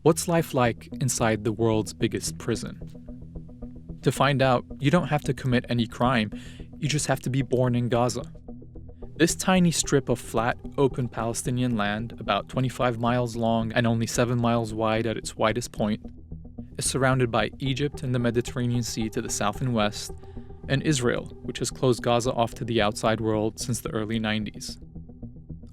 What's life like inside the world's biggest prison? To find out, you don't have to commit any crime, you just have to be born in Gaza. This tiny strip of flat, open Palestinian land, about 25 miles long and only 7 miles wide at its widest point, is surrounded by Egypt and the Mediterranean Sea to the south and west, and Israel, which has closed Gaza off to the outside world since the early 90s.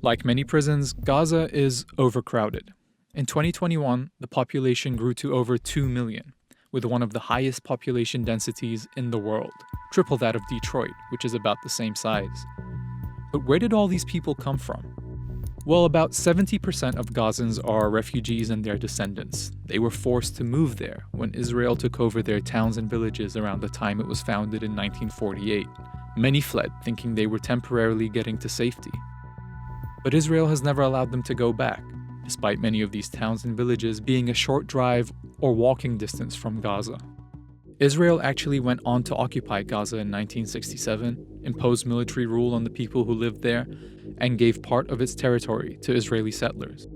Like many prisons, Gaza is overcrowded. In 2021, the population grew to over 2 million, with one of the highest population densities in the world, triple that of Detroit, which is about the same size. But where did all these people come from? Well, about 70% of Gazans are refugees and their descendants. They were forced to move there when Israel took over their towns and villages around the time it was founded in 1948. Many fled, thinking they were temporarily getting to safety. But Israel has never allowed them to go back, despite many of these towns and villages being a short drive or walking distance from Gaza. Israel actually went on to occupy Gaza in 1967, imposed military rule on the people who lived there, and gave part of its territory to Israeli settlers.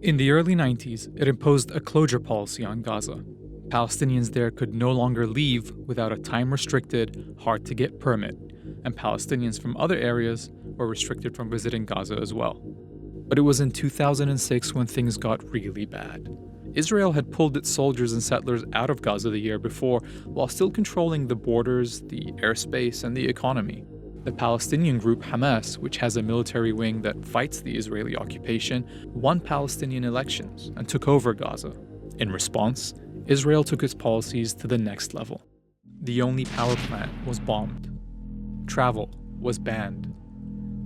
In the early 90s, it imposed a closure policy on Gaza. Palestinians there could no longer leave without a time-restricted, hard-to-get permit, and Palestinians from other areas were restricted from visiting Gaza as well. But it was in 2006 when things got really bad. Israel had pulled its soldiers and settlers out of Gaza the year before, while still controlling the borders, the airspace, and the economy. The Palestinian group Hamas, which has a military wing that fights the Israeli occupation, won Palestinian elections and took over Gaza. In response, Israel took its policies to the next level. The only power plant was bombed. Travel was banned.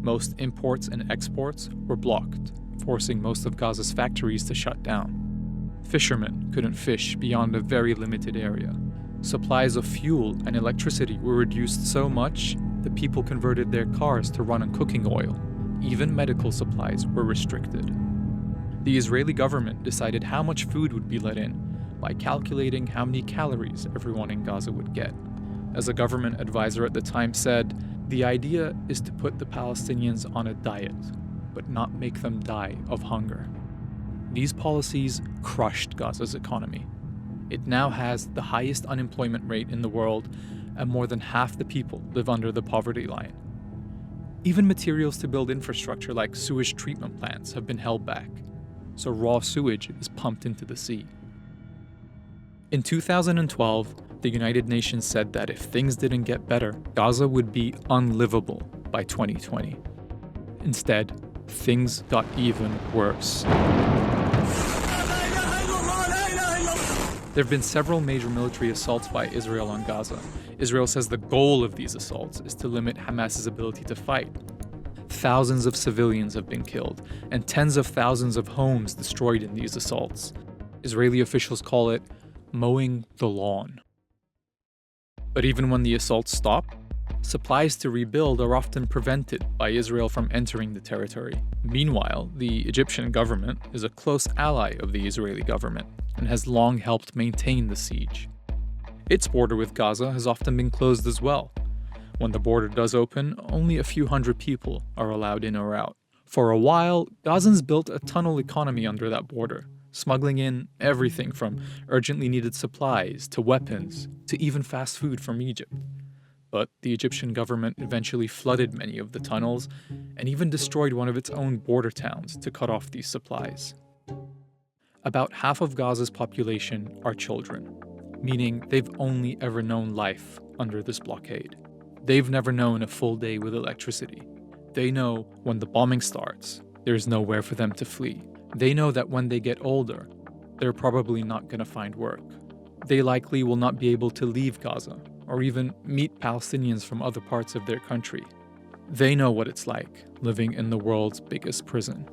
Most imports and exports were blocked, forcing most of Gaza's factories to shut down. Fishermen couldn't fish beyond a very limited area. Supplies of fuel and electricity were reduced so much that people converted their cars to run on cooking oil. Even medical supplies were restricted. The Israeli government decided how much food would be let in by calculating how many calories everyone in Gaza would get. As a government advisor at the time said, the idea is to put the Palestinians on a diet, but not make them die of hunger. These policies crushed Gaza's economy. It now has the highest unemployment rate in the world, and more than half the people live under the poverty line. Even materials to build infrastructure like sewage treatment plants have been held back, so raw sewage is pumped into the sea. In 2012, the United Nations said that if things didn't get better, Gaza would be unlivable by 2020. Instead, things got even worse. There have been several major military assaults by Israel on Gaza. Israel says the goal of these assaults is to limit Hamas's ability to fight. Thousands of civilians have been killed, and tens of thousands of homes destroyed in these assaults. Israeli officials call it mowing the lawn. But even when the assaults stop, supplies to rebuild are often prevented by Israel from entering the territory. Meanwhile, the Egyptian government is a close ally of the Israeli government and has long helped maintain the siege. Its border with Gaza has often been closed as well. When the border does open, only a few hundred people are allowed in or out. For a while, Gazans built a tunnel economy under that border, smuggling in everything from urgently needed supplies to weapons to even fast food from Egypt. But the Egyptian government eventually flooded many of the tunnels and even destroyed one of its own border towns to cut off these supplies. About half of Gaza's population are children, meaning they've only ever known life under this blockade. They've never known a full day with electricity. They know when the bombing starts, there's nowhere for them to flee. They know that when they get older, they're probably not going to find work. They likely will not be able to leave Gaza or even meet Palestinians from other parts of their country. They know what it's like living in the world's biggest prison.